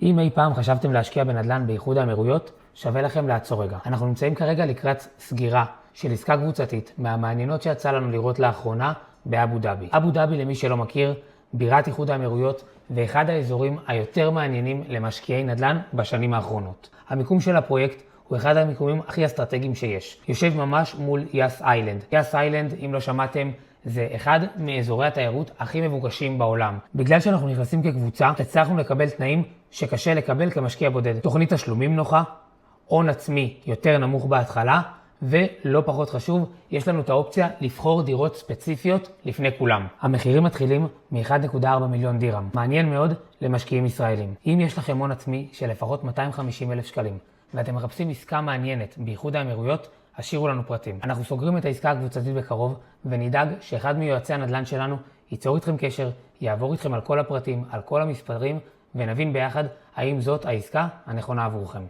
אם אי פעם חשבתם להשקיע בנדל"ן באיחוד האמירויות, שווה לכם לעצור רגע. אנחנו נמצאים כרגע לקראת סגירה של עסקה קבוצתית מהמעניינות שיצא לנו לראות לאחרונה באבו דאבי. אבו דאבי, למי שלא מכיר, בירת איחוד האמירויות ואחד האזורים היותר מעניינים למשקיעי נדל"ן בשנים האחרונות. המיקום של הפרויקט הוא אחד המיקומים הכי אסטרטגיים שיש. יושב ממש מול יאס איילנד. יאס איילנד, אם לא שמעתם, זה אחד מאזורי התיירות הכי מבוקשים בעולם. בגלל שאנחנו נכנסים כקבוצה, הצלחנו לקבל תנאים שקשה לקבל כמשקיע בודד. תוכנית תשלומים נוחה, הון עצמי יותר נמוך בהתחלה, ולא פחות חשוב, יש לנו את האופציה לבחור דירות ספציפיות לפני כולם. המחירים מתחילים מ-1.4 מיליון דירם. מעניין מאוד למשקיעים ישראלים. אם יש לכם הון עצמי של לפחות 250,000 שקלים, ואתם מחפשים עסקה מעניינת באיחוד האמירויות, השאירו לנו פרטים. אנחנו סוגרים את העסקה הקבוצתית בקרוב, ונדאג שאחד מיועצי הנדל"ן שלנו ייצור איתכם קשר, יעבור איתכם על כל הפרטים, על כל המספרים, ונבין ביחד האם זאת העסקה הנכונה עבורכם.